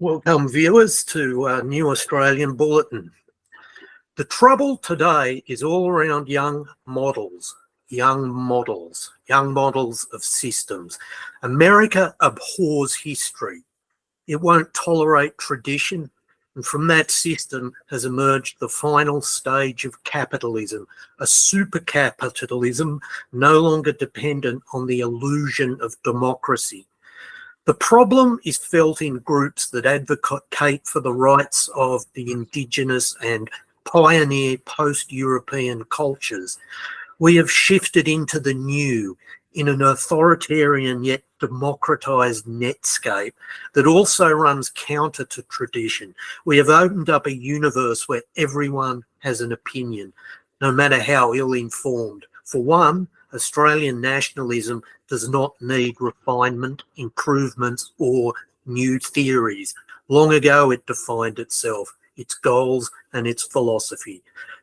Welcome, viewers, to New Australian Bulletin. The trouble today is all around young models of systems. America abhors history. It won't tolerate tradition. And from that system has emerged the final stage of capitalism, a super capitalism no longer dependent on the illusion of democracy. The problem is felt in groups that advocate for the rights of the indigenous and pioneer post-European cultures. We have shifted into the new in an authoritarian yet democratised netscape that also runs counter to tradition. We have opened up a universe where everyone has an opinion, no matter how ill-informed. For one, Australian nationalism does not need refinement, improvements, or new theories. Long ago, it defined itself, its goals, and its philosophy.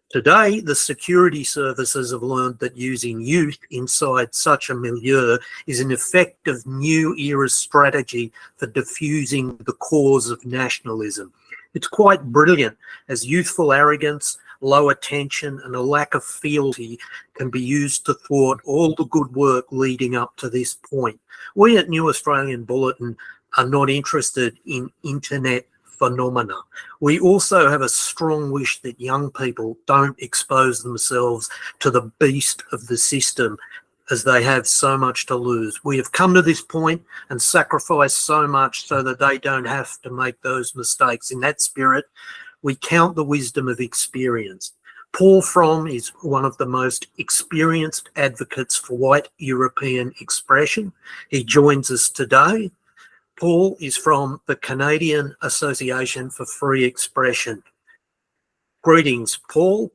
Today, the security services have learned that using youth inside such a milieu is an effective new era strategy for diffusing the cause of nationalism. It's quite brilliant, as youthful arrogance, low attention, and a lack of fealty can be used to thwart all the good work leading up to this point. We at New Australian Bulletin are not interested in internet phenomena. We also have a strong wish that young people don't expose themselves to the beast of the system, as they have so much to lose. We have come to this point and sacrificed so much so that they don't have to make those mistakes. In that spirit, we count the wisdom of experience. Paul Fromm is one of the most experienced advocates for white European expression. He joins us today. Paul is from the Canadian Association for Free Expression. Greetings, Paul.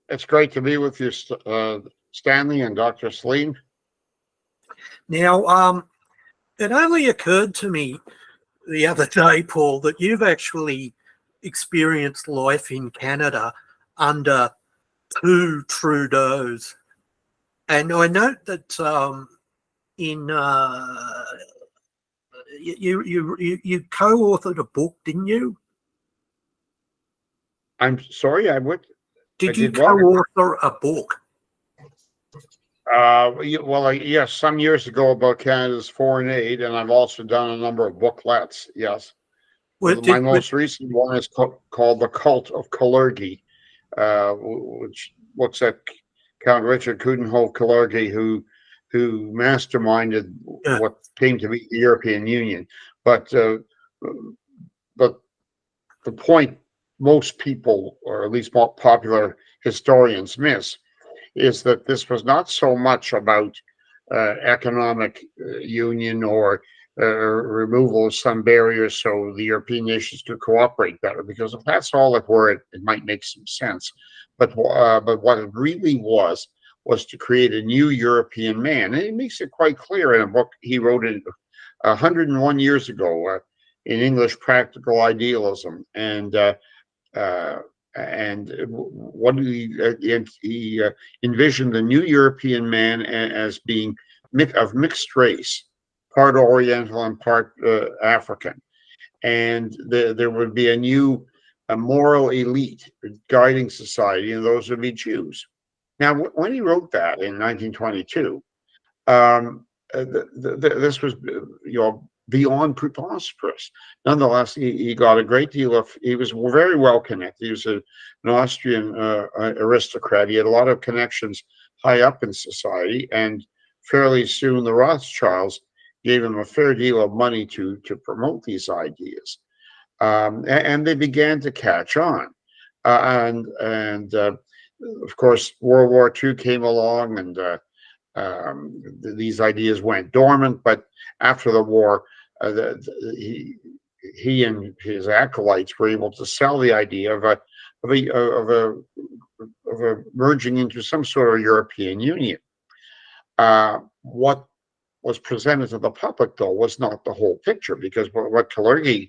It's great to be with you, Stanley and Dr. Saleam. Now, it only occurred to me the other day, Paul, that you've actually experienced life in Canada under two Trudeaus. And I note that you co-authored a book, didn't you? I'm sorry, I would. Did you co-author a book? Yes, some years ago about Canada's foreign aid, and I've also done a number of booklets, yes. My most recent one is called The Cult of Kalergi, which looks at Count Richard Coudenhove-Kalergi, who masterminded what came to be the European Union. But the point most people, or at least more popular historians, miss is that this was not so much about economic union or removal of some barriers so the European nations could cooperate better, because if that's all it were, it might make some sense. But what it really was to create a new European man. And he makes it quite clear in a book he wrote in 101 years ago in English, Practical Idealism. And what he envisioned the new European man as being of mixed race, part Oriental and part African, and there would be a moral elite guiding society, and those would be Jews. Now, when he wrote that in 1922, this was beyond preposterous. Nonetheless, he got a great deal of. He was very well connected. He was an Austrian aristocrat. He had a lot of connections high up in society, and fairly soon the Rothschilds gave him a fair deal of money to promote these ideas, and they began to catch on. Of course, World War II came along, and these ideas went dormant. But after the war, he and his acolytes were able to sell the idea of a merging into some sort of European Union. What was presented to the public, though, was not the whole picture, because what Kalergi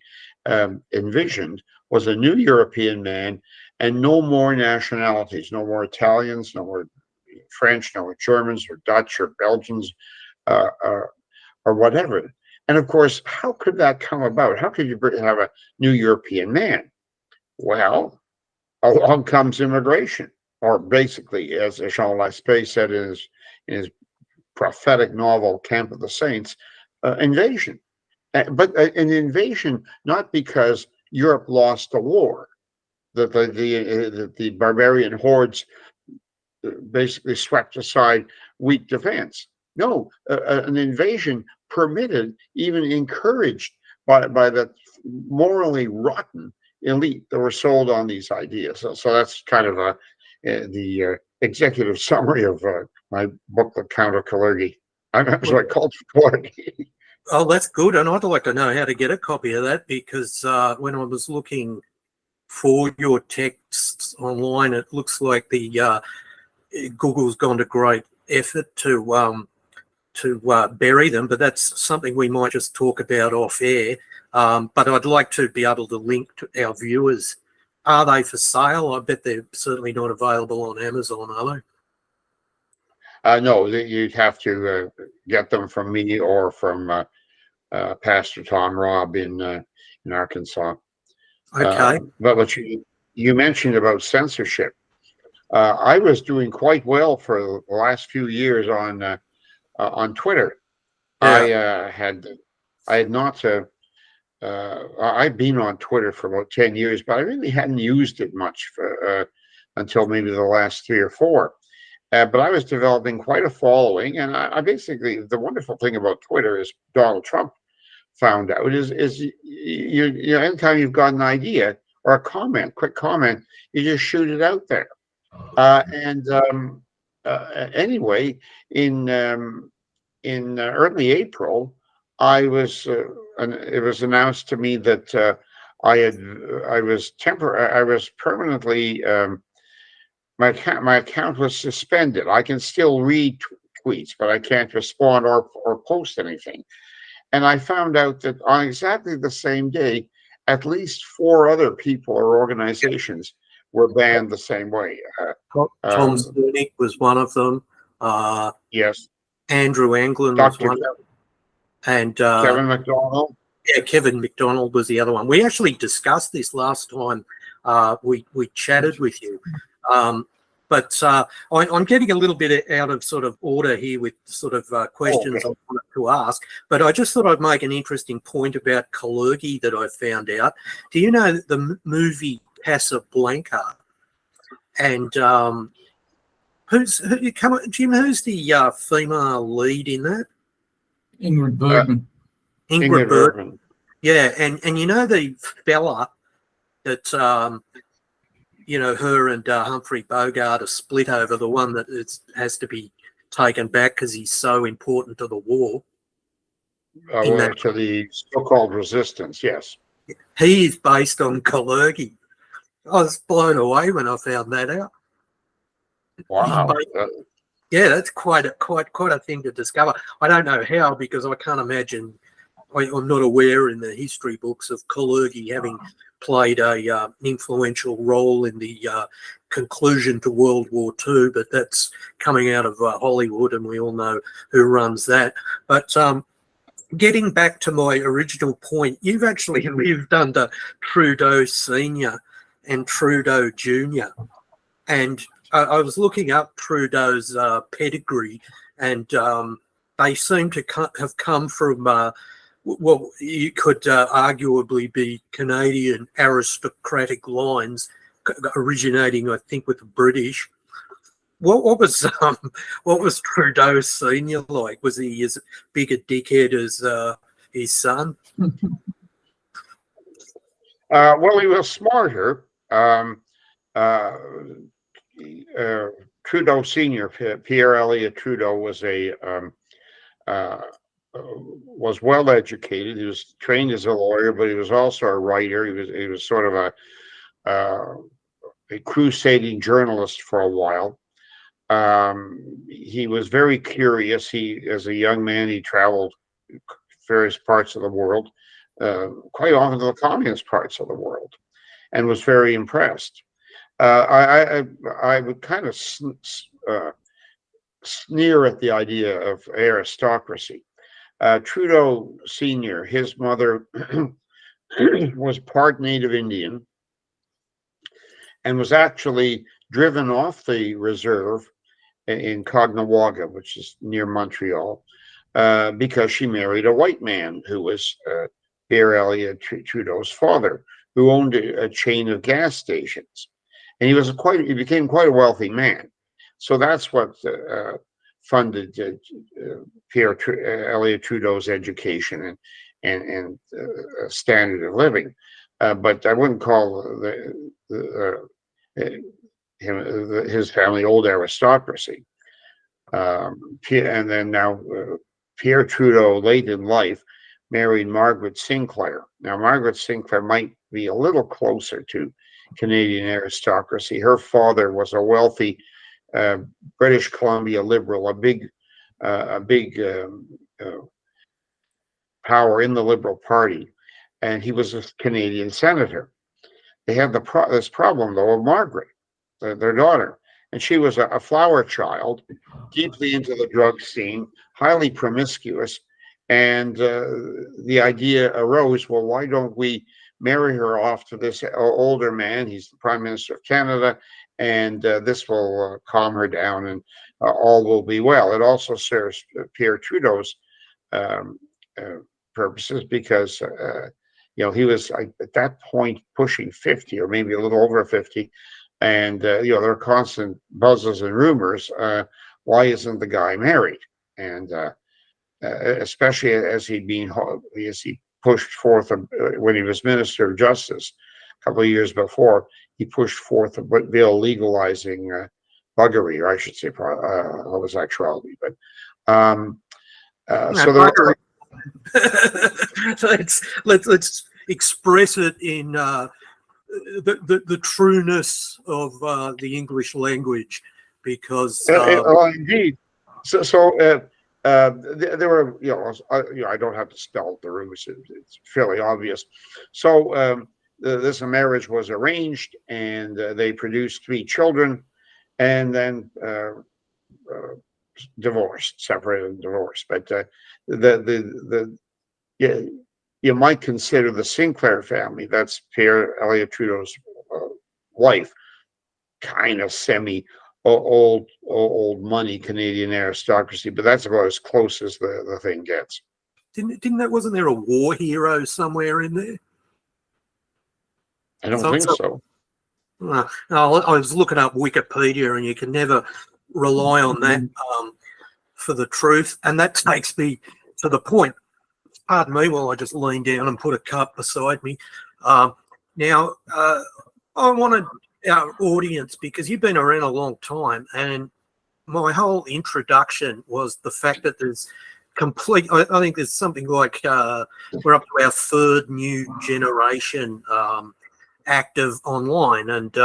envisioned was a new European man and no more nationalities, no more Italians, no more French, no more Germans or Dutch or Belgians or whatever. And of course, how could that come about? How could you have a new European man? Well, along comes immigration, or basically, as Jean Laspé said in his prophetic novel Camp of the Saints, invasion. But an invasion not because Europe lost the war, that the barbarian hordes basically swept aside weak defense. No, an invasion permitted, even encouraged by the morally rotten elite that were sold on these ideas. So that's kind of the executive summary of my book, The Count of Kalergi. I'm sorry, Cult of Kalergi. Oh, that's good. And I'd like to know how to get a copy of that, because when I was looking for your texts online, it looks like the Google's gone to great effort to bury them, but that's something we might just talk about off air. But I'd like to be able to link to our viewers. Are they for sale? I bet they're certainly not available on Amazon, are they? No, you'd have to get them from me or from Pastor Tom Robb in Arkansas. Okay. But what you mentioned about censorship, I was doing quite well for the last few years on Twitter. Yeah. I had not. I've been on Twitter for about 10 years, but I really hadn't used it much until maybe the last 3 or 4. But I was developing quite a following, and I basically, the wonderful thing about Twitter is Donald Trump found out is you know, anytime you've got an idea or a comment, quick comment, you just shoot it out there. Anyway, in early April, it was announced to me that I was permanently my account was suspended. I can still read tweets, but I can't respond or post anything. And I found out that on exactly the same day, at least 4 other people or organizations were banned the same way. Tom Cernick was one of them. Yes. Andrew Anglin was Dr. one of them. And Kevin McDonald. Yeah, Kevin McDonald was the other one. We actually discussed this last time we chatted with you. But I'm getting a little bit out of sort of order here with sort of questions I wanted to ask. But I just thought I'd make an interesting point about Kalergi that I found out. Do you know the movie Casablanca? And Jim, who's the female lead in that? Ingrid Bergman. Ingrid Bergman. Yeah, and you know the fella that you know, her and Humphrey Bogart are split over, the one that has to be taken back because he's so important to the war. To the so-called resistance, yes. He is based on Kalergi. I was blown away when I found that out. Wow. Yeah, that's quite a thing to discover. I don't know how, because I can't imagine. I'm not aware in the history books of Kalergi having played a influential role in the conclusion to World War II, but that's coming out of Hollywood, and we all know who runs that. But getting back to my original point, you've actually lived under Trudeau Senior and Trudeau Junior, and I was looking up Trudeau's pedigree, and they seem to have come from well, you could arguably be Canadian aristocratic lines originating, I think, with the British. What was Trudeau Senior like? Was he as big a dickhead as his son? Well, he was smarter. Trudeau Senior, Pierre Elliott Trudeau, was well educated. He was trained as a lawyer, but he was also a writer. He was sort of a crusading journalist for a while. He was very curious. As a young man, he traveled various parts of the world, quite often to the communist parts of the world, and was very impressed. I would kind of sneer at the idea of aristocracy. Trudeau Sr., his mother was part Native Indian and was actually driven off the reserve in Caughnawaga, which is near Montreal, because she married a white man who was Pierre Elliott Trudeau's father, who owned a chain of gas stations, and he became quite a wealthy man. So that's what funded Pierre Elliott Trudeau's education and standard of living. But I wouldn't call his family old aristocracy. And then now Pierre Trudeau, late in life, married Margaret Sinclair. Now, Margaret Sinclair might be a little closer to Canadian aristocracy. Her father was a wealthy British Columbia liberal, a big power in the Liberal Party, and he was a Canadian senator. They had this problem, though, of Margaret, their daughter, and she was a flower child, deeply into the drug scene, highly promiscuous, and the idea arose, well, why don't we marry her off to this older man? He's the Prime Minister of Canada, and this will calm her down, and all will be well. It also serves Pierre Trudeau's purposes because he was at that point pushing 50 or maybe a little over 50, and there are constant buzzes and rumors. Why isn't the guy married? And especially as he pushed forth when he was Minister of Justice a couple of years before, he pushed forth a bill legalizing buggery, or I should say homosexuality. But so there let's express it in the trueness of the English language, because indeed. So there were, I don't have to spell the rumors; it's fairly obvious. So this marriage was arranged, and they produced 3 children, and then separated and divorced. But you might consider the Sinclair family, that's Pierre Elliott Trudeau's wife, kind of semi old money Canadian aristocracy, but that's about as close as the thing gets. Wasn't there a war hero somewhere in there? I don't think so. I was looking up Wikipedia, and you can never rely on that for the truth. And that takes me to the point. Pardon me while I just lean down and put a cup beside me. Now, I wanted our audience, because you've been around a long time, and my whole introduction was the fact that there's I think there's something like we're up to our 3rd new generation active online, and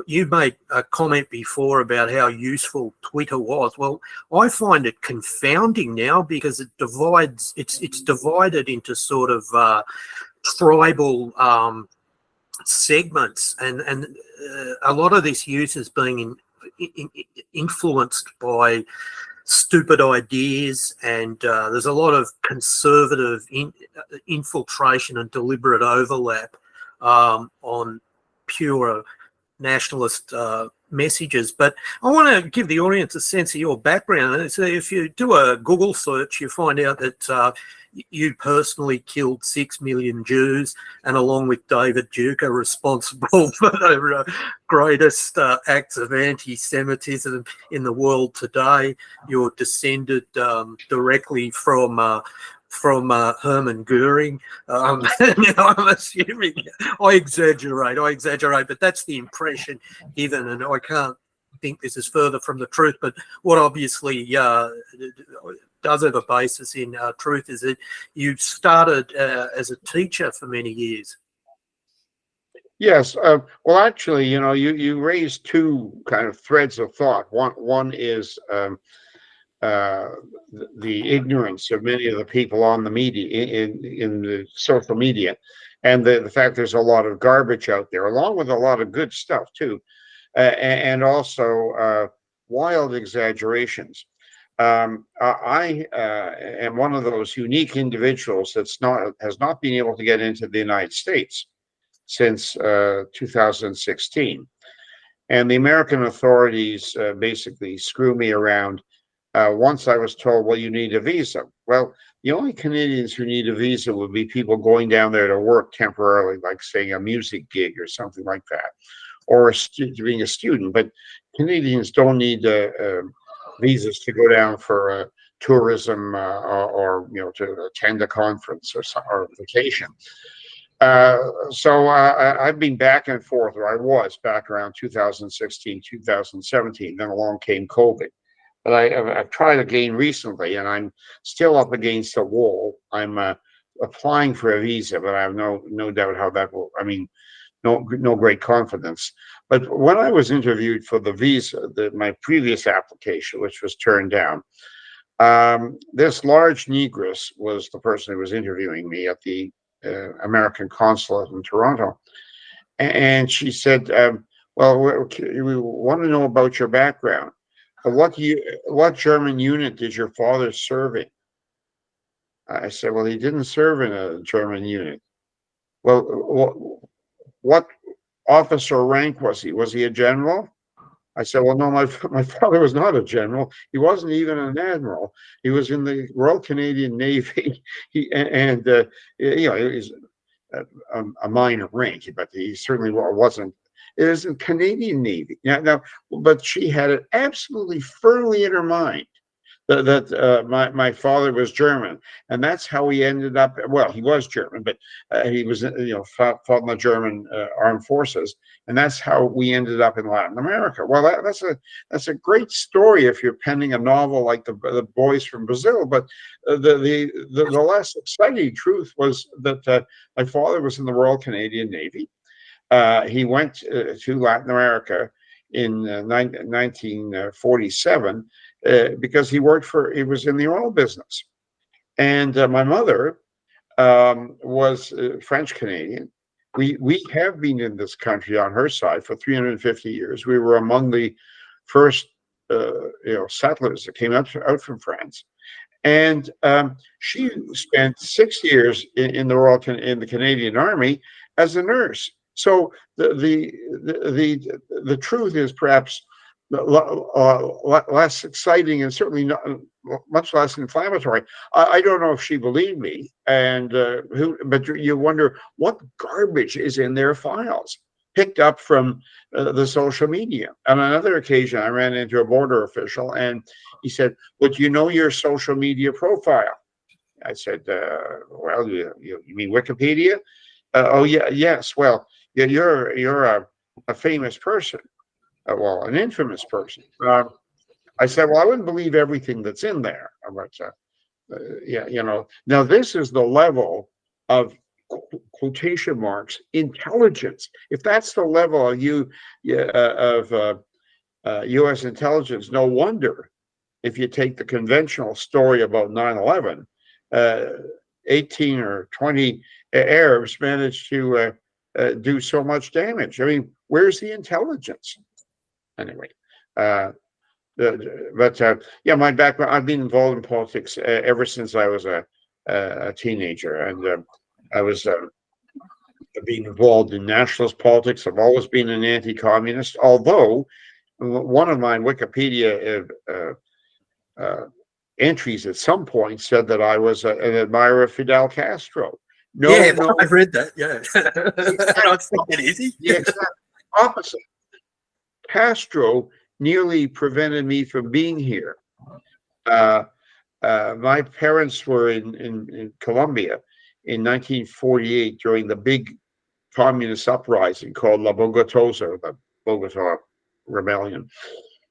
you made a comment before about how useful Twitter was. Well, I find it confounding now, because it divides. It's divided into sort of tribal segments, and a lot of this use is being influenced by stupid ideas, and there's a lot of conservative infiltration and deliberate overlap on pure nationalist messages. But I want to give the audience a sense of your background. So if you do a Google search, you find out that you personally killed 6 million Jews, and along with David Duke, are responsible for the greatest acts of anti-Semitism in the world today. You're descended directly from Hermann Goering. Now I'm assuming I exaggerate, but that's the impression given, and I can't think this is further from the truth. But what obviously does have a basis in truth is that you started as a teacher for many years. Yes. Well, actually, you raised 2 kind of threads of thought. One is the ignorance of many of the people on the media, in the social media, and the fact there's a lot of garbage out there, along with a lot of good stuff too, and also wild exaggerations. I am one of those unique individuals has not been able to get into the United States since 2016. And the American authorities basically screw me around. Once I was told, well, you need a visa. Well, the only Canadians who need a visa would be people going down there to work temporarily, like saying a music gig or something like that, or being a student. But Canadians don't need visas to go down for tourism or to attend a conference or vacation. So I've been back and forth, or I was back around 2016, 2017. Then along came COVID. But I've tried again recently, and I'm still up against a wall. I'm applying for a visa, but I have no doubt how that will. I mean, no great confidence. But when I was interviewed for the visa, my previous application, which was turned down, this large negress was the person who was interviewing me at the American consulate in Toronto, and she said, "Well, we want to know about your background. What German unit did your father serve in?" I said, "Well, he didn't serve in a German unit." "Well, what officer rank was he? Was he a general?" I said, "Well, no, my father was not a general. He wasn't even an admiral. He was in the Royal Canadian Navy. He was a minor rank, but he certainly wasn't. It was in Canadian Navy. Now, but she had it absolutely firmly in her mind that my father was German, and that's how he ended up. Well, he was German, but he was fought in the German armed forces, and that's how we ended up in Latin America. Well, that's a great story if you're penning a novel like the Boys from Brazil. But the less exciting truth was that my father was in the Royal Canadian Navy. He went to Latin America in 1947 because he was in the oil business. And my mother was French Canadian. We have been in this country on her side for 350 years. We were among the first settlers that came out from France. And she spent 6 years in the Canadian Army as a nurse. So the truth is perhaps less exciting and certainly not much less inflammatory. I don't know if she believed me, but you wonder what garbage is in their files picked up from the social media. On another occasion, I ran into a border official, and he said, "Would you know your social media profile?" I said, "Well, you mean Wikipedia?" "Oh yeah, yes. Well, yeah, you're a famous person, well, an infamous person." I said, "Well, I wouldn't believe everything that's in there." But now this is the level of quotation marks intelligence. If that's the level of U.S. intelligence, no wonder if you take the conventional story about 9/11, 18 or 20 Arabs managed to do so much damage. I mean, where's the intelligence? Anyway, my background, I've been involved in politics ever since I was a teenager, and I was being involved in nationalist politics. I've always been an anti-communist, although one of my Wikipedia entries at some point said that I was an admirer of Fidel Castro. No, I've read that. Yeah, I don't think it is. The exact opposite. Castro nearly prevented me from being here. My parents were in Colombia in 1948 during the big communist uprising called La Bogotosa, the Bogota Rebellion,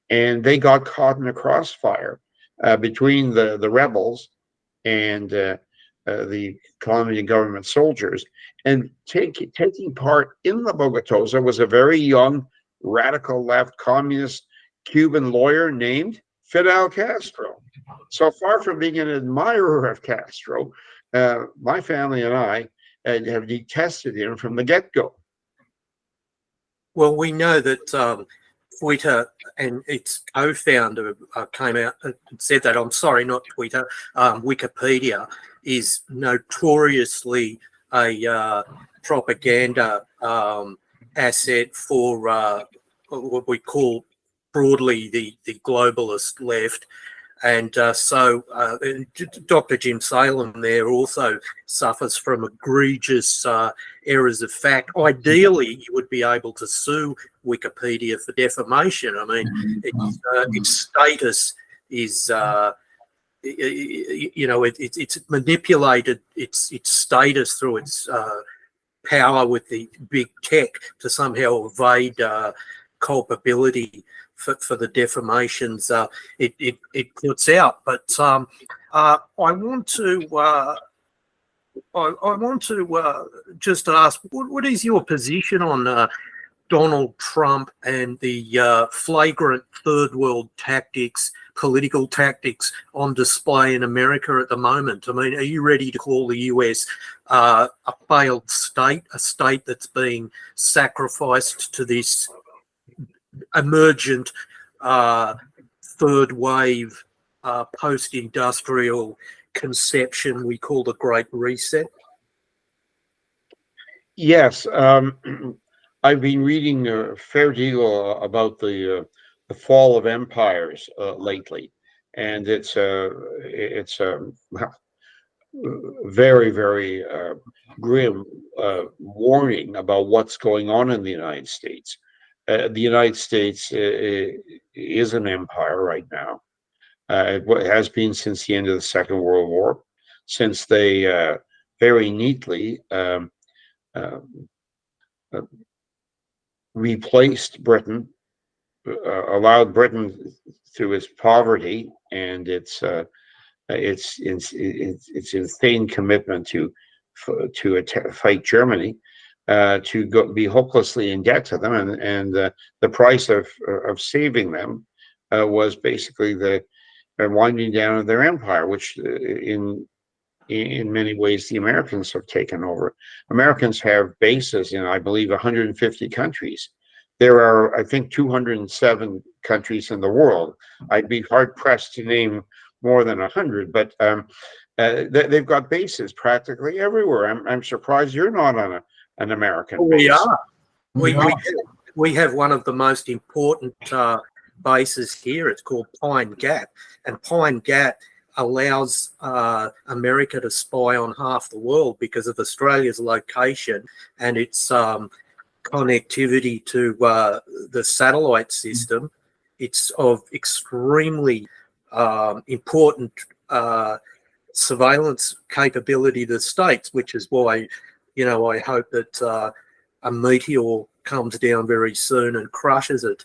and they got caught in a crossfire between the rebels and the Colombian government soldiers. And taking part in the Bogotosa was a very young, radical left communist Cuban lawyer named Fidel Castro. So far from being an admirer of Castro, my family and I have detested him from the get-go. Well, we know that Twitter and its co-founder came out and said that, I'm sorry, not Twitter, Wikipedia is notoriously a propaganda asset for what we call broadly the globalist left. And so Dr. Jim Saleam there also suffers from egregious errors of fact. Ideally, you would be able to sue Wikipedia for defamation. I mean, its status is, it's manipulated its status through its power with the big tech to somehow evade culpability for the defamations it puts out. But I want to just ask, what is your position on Donald Trump and the flagrant third world tactics, political tactics on display in America at the moment? I mean, are you ready to call the US a failed state, a state that's being sacrificed to this emergent third wave post-industrial conception we call the Great Reset? Yes, I've been reading a fair deal about the fall of empires lately, and it's a very, very grim warning about what's going on in the United States. The United States is an empire right now. It has been since the end of the Second World War, since they very neatly replaced Britain, allowed Britain through its poverty and its insane commitment to fight Germany, to be hopelessly in debt to them, and the price of saving them was basically the winding down of their empire, which in many ways the Americans have taken over. Americans have bases in, I believe, 150 countries. There are, I think, 207 countries in the world. I'd be hard pressed to name more than 100, but they've got bases practically everywhere. I'm surprised you're not on an American base. We are. We have one of the most important bases here. It's called Pine Gap, and Pine Gap allows America to spy on half the world because of Australia's location and its connectivity to the satellite system. It's of extremely important surveillance capability to the States, which is why, I hope that a meteor comes down very soon and crushes it,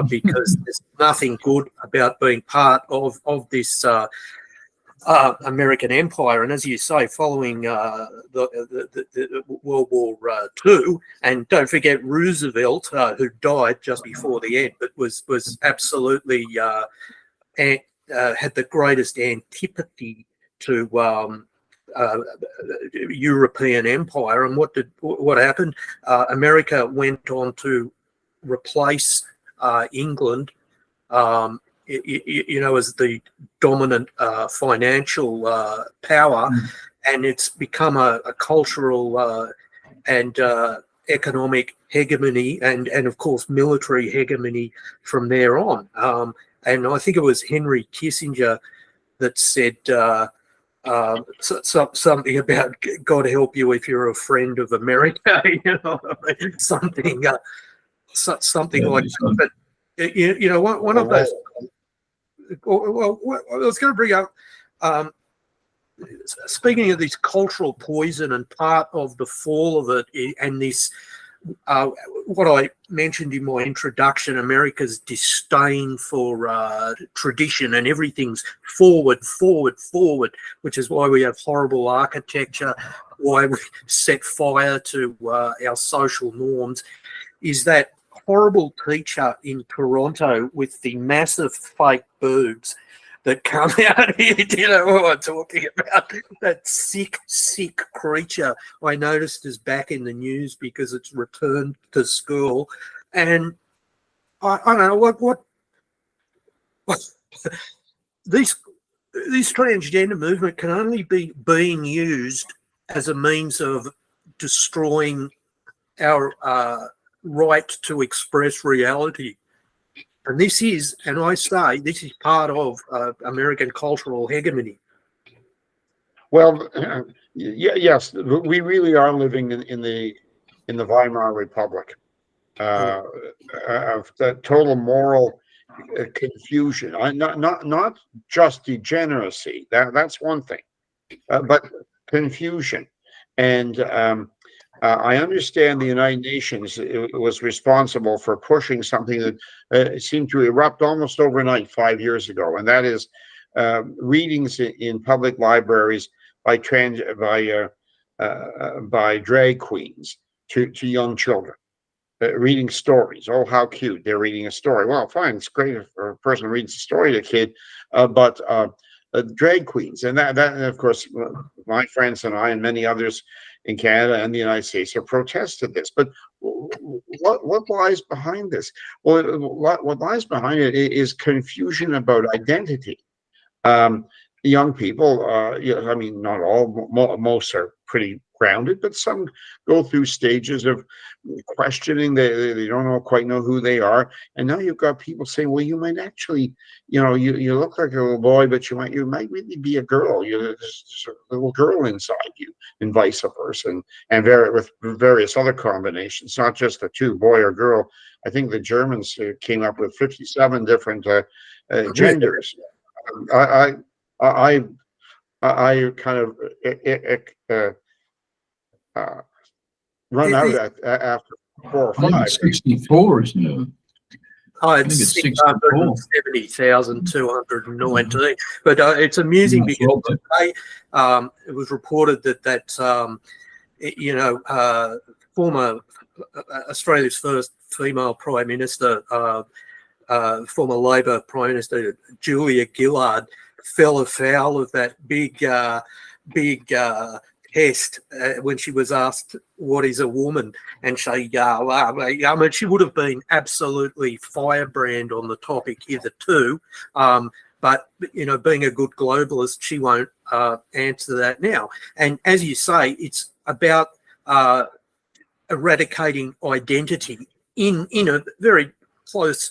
because there's nothing good about being part of this American empire. And as you say, following the World War II, and don't forget Roosevelt, who died just before the end, but was absolutely had the greatest antipathy to European empire. And what happened? America went on to replace England, as the dominant financial power, and it's become a cultural and economic hegemony, and of course military hegemony from there on. And I think it was Henry Kissinger that said something about "God help you if you're a friend of America," something like that. But one of those. Well, I was going to bring up, speaking of this cultural poison, and part of the fall of it, and this, what I mentioned in my introduction, America's disdain for tradition, and everything's forward, which is why we have horrible architecture, why we set fire to our social norms, is that horrible teacher in Toronto with the massive fake boobs that come out here. Do you know what I'm talking about? That sick creature I noticed is back in the news because it's returned to school. And I don't know what this transgender movement can only be being used as a means of destroying our right to express reality. And this is, and I say, this is part of American cultural hegemony. Well, yes, we really are living in the Weimar Republic of the total moral confusion. Not just degeneracy. That's one thing, but confusion. And I understand the United Nations was responsible for pushing something that seemed to erupt almost overnight 5 years ago, and that is readings in public libraries by drag queens to young children, reading stories. Oh, how cute! They're reading a story. Well, fine, it's great if a person reads a story to a kid, but drag queens, and that of course, my friends and I and many others in Canada and the United States have protested this. But what lies behind this? Well, what lies behind it is confusion about identity. Young people, I mean, not all, most are pretty grounded, but some go through stages of questioning. They don't quite know who they are. And now you've got people saying, well, you might actually, you look like a little boy, but you might really be a girl. There's a little girl inside you, and vice versa, and with various other combinations, not just the two, boy or girl. I think the Germans came up with 57 different genders. I kind of run out after 4 or 5. I think it's 64, isn't it? Oh, it's 670,219. But it's amusing because today it was reported that former Australia's first female Prime Minister, former Labor Prime Minister Julia Gillard, fell afoul of that big test when she was asked what is a woman, and she she would have been absolutely firebrand on the topic hitherto, but being a good globalist, she won't answer that now. And as you say, it's about eradicating identity in a very close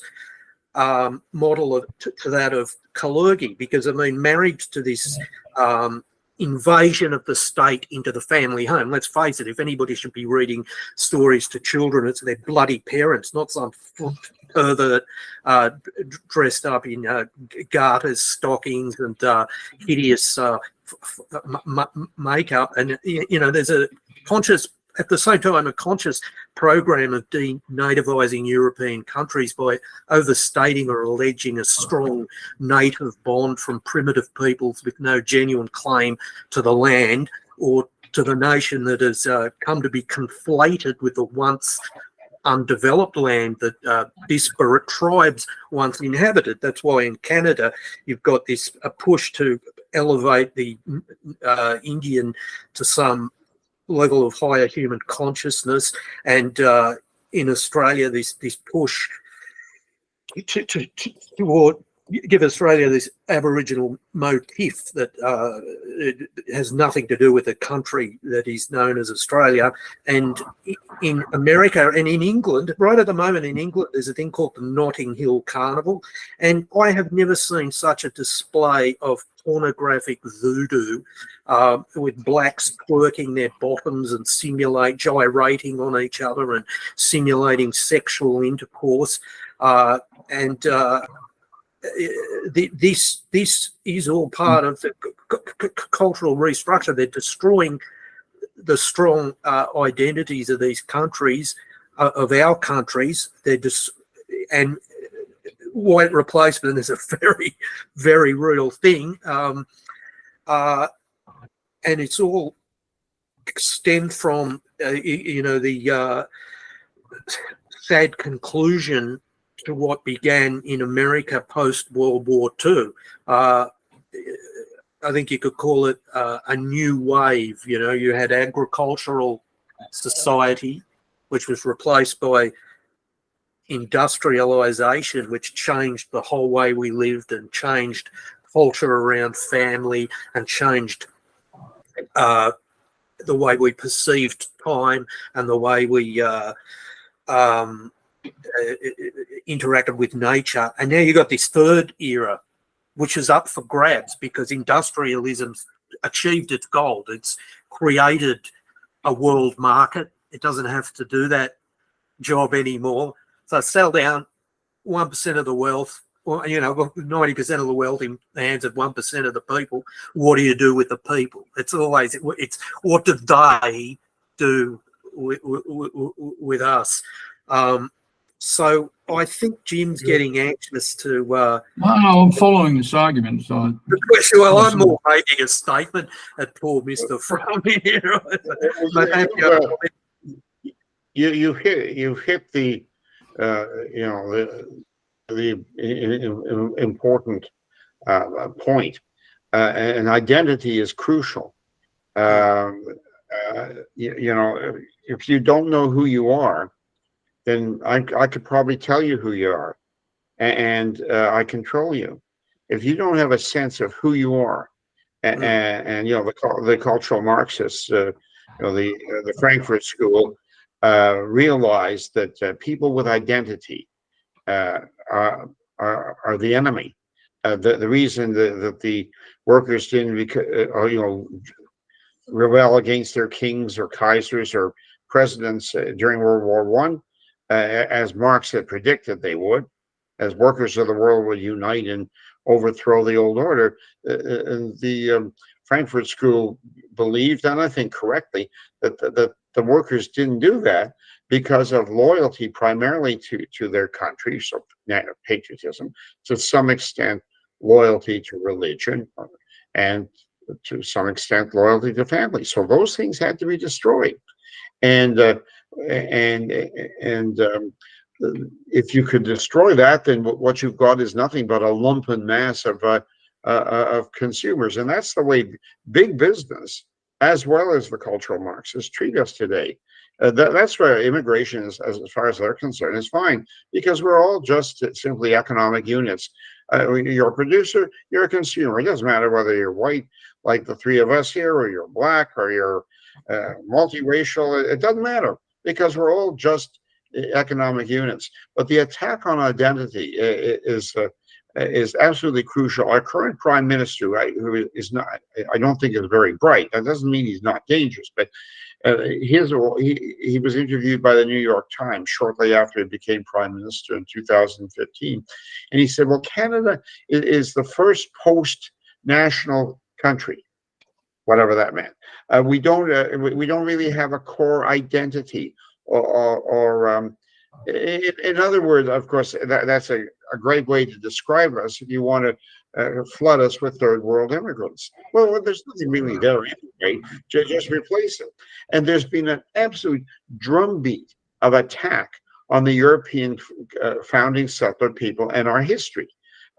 model to that of Kalergi, because I mean, marriage to this invasion of the state into the family home. Let's face it, if anybody should be reading stories to children, it's their bloody parents, not some pervert dressed up in garters, stockings, and hideous makeup. And there's a conscious, at the same time, a conscious program of denativizing European countries by overstating or alleging a strong native bond from primitive peoples with no genuine claim to the land or to the nation that has come to be conflated with the once undeveloped land that disparate tribes once inhabited. That's why in Canada you've got a push to elevate the Indian to some level of higher human consciousness, and in Australia this push toward give Australia this Aboriginal motif that it has nothing to do with the country that is known as Australia. And in America and in England, right at the moment in England, there's a thing called the Notting Hill Carnival. And I have never seen such a display of pornographic voodoo with blacks twerking their bottoms and gyrating on each other and simulating sexual intercourse. This is all part of the cultural restructure. They're destroying the strong identities of these countries, of our countries. And white replacement is a very, very real thing. And it's all stemmed from, the sad conclusion to what began in America post-World War II. I think you could call it a new wave. You had agricultural society, which was replaced by industrialization, which changed the whole way we lived and changed culture around family and changed the way we perceived time and the way we interacted with nature. And now you've got this third era, which is up for grabs because industrialism's achieved its goal. It's created a world market. It doesn't have to do that job anymore. So sell down 1% of the wealth, or 90% of the wealth in the hands of 1% of the people. What do you do with the people? It's what do they do with us? So I think Jim's getting anxious to. No, I'm following this argument. So well, I'm more making a statement at poor Mr. Fromm here. You hit the important point, and identity is crucial. If you don't know who you are, then I could probably tell you who you are, and I control you. If you don't have a sense of who you are, and the cultural Marxists, the Frankfurt School, realized that people with identity are the enemy. The reason that the workers didn't, rebel against their kings or Kaisers or presidents during World War I, as Marx had predicted they would, as workers of the world would unite and overthrow the old order. The Frankfurt School believed, and I think correctly, that the workers didn't do that because of loyalty primarily to their country, so patriotism, to some extent loyalty to religion, and to some extent loyalty to family. So those things had to be destroyed. And if you could destroy that, then what you've got is nothing but a lumpen mass of consumers. And that's the way big business, as well as the cultural Marxists, treat us today. That's where immigration is, as far as they're concerned, is fine, because we're all just simply economic units. You're a producer, you're a consumer. It doesn't matter whether you're white, like the three of us here, or you're black, or you're multiracial. It doesn't matter, because we're all just economic units. But the attack on identity is absolutely crucial. Our current prime minister, who is not, I don't think is very bright. That doesn't mean he's not dangerous, but he was interviewed by the New York Times shortly after he became prime minister in 2015, and he said, "Well, Canada is the first post-national country, whatever that meant. We don't really have a core identity, or in other words, of course, that's a great way to describe us if you want to flood us with third world immigrants. Well, there's nothing really there anyway. Just replace it." And there's been an absolute drumbeat of attack on the European founding settler people and our history.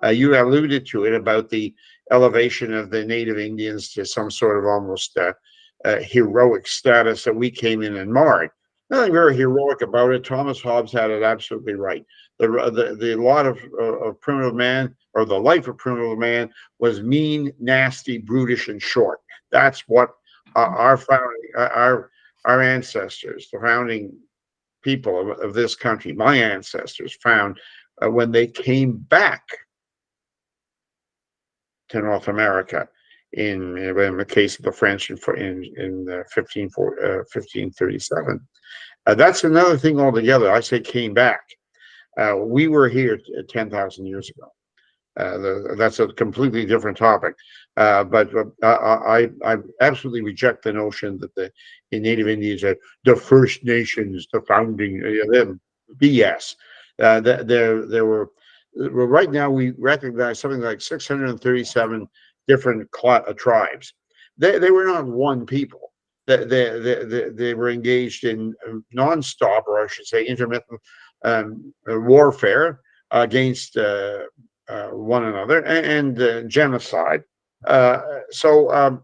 You alluded to it about the elevation of the native Indians to some sort of almost heroic status that we came in and marred. Nothing very heroic about it. Thomas Hobbes had it absolutely right. The lot of primitive man, or the life of primitive man, was mean, nasty, brutish, and short. That's what our ancestors, the founding people of this country, my ancestors, found when they came back to North America in the case of the French in 1537. That's another thing altogether. I say came back. We were here 10,000 years ago. That's a completely different topic. But I absolutely reject the notion that the Native Indians are the First Nations, the founding, BS. There were, right now we recognize something like 637 different tribes. They were not one people. They were engaged in nonstop, or I should say intermittent warfare against one another, and genocide. So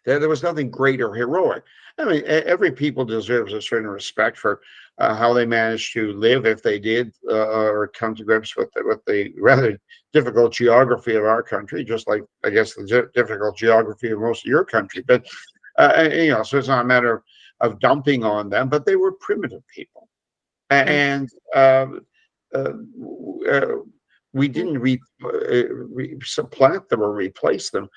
there was nothing great or heroic. I mean, every people deserves a certain respect for how they managed to live, if they did, or come to grips with the rather difficult geography of our country, just like I guess the difficult geography of most of your country. But so it's not a matter of dumping on them, but they were primitive people, and we didn't supplant them or replace them.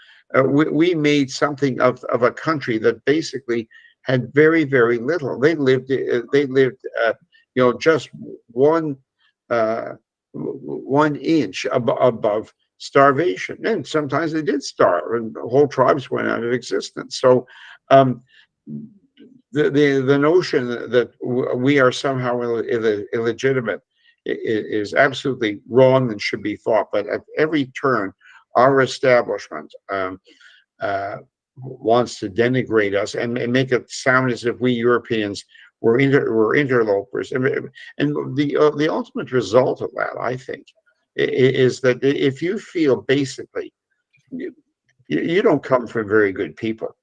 We made something of a country that basically had very, very little. They lived just 1 inch above starvation, and sometimes they did starve, and whole tribes went out of existence. So the notion that we are somehow illegitimate is absolutely wrong and should be fought. But at every turn, our establishment wants to denigrate us and make it sound as if we Europeans were interlopers. And the ultimate result of that, I think, is that if you feel basically you don't come from very good people,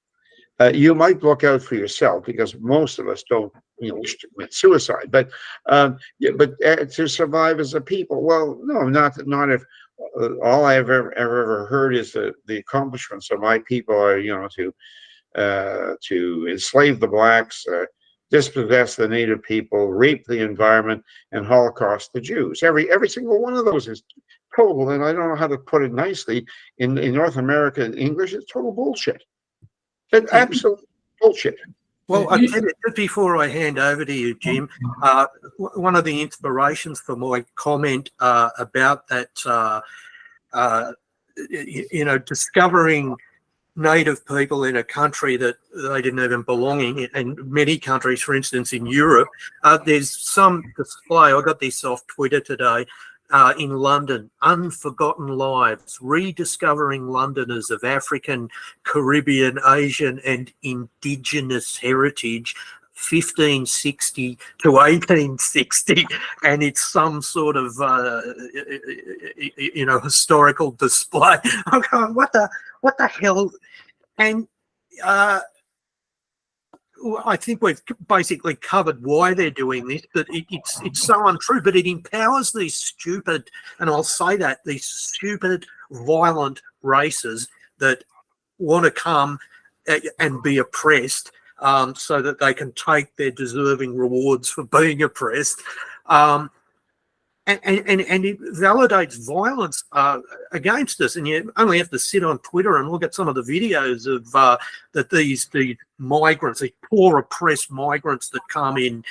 you might look out for yourself, because most of us don't wish to commit suicide, but to survive as a people, well, no, not if all I've ever heard is that the accomplishments of my people are to enslave the blacks, dispossess the native people, rape the environment, and Holocaust the Jews. Every single one of those is total, and I don't know how to put it nicely, in North America in English, it's total bullshit. It's absolute bullshit. Well, I tell you, just before I hand over to you, Jim, one of the inspirations for my comment about that, discovering native people in a country that they didn't even belong in, and many countries, for instance, in Europe, there's some display. I got this off Twitter today. In London, Unforgotten Lives, Rediscovering Londoners of African, Caribbean, Asian and Indigenous Heritage, 1560 to 1860, and it's some sort of historical display. I'm going, what the hell? And I think we've basically covered why they're doing this, but it's so untrue, but it empowers these stupid, and I'll say that, these stupid, violent races that want to come and be oppressed, so that they can take their deserving rewards for being oppressed. And it validates violence against us, and you only have to sit on Twitter and look at some of the videos of that these migrants, these poor oppressed migrants that come in,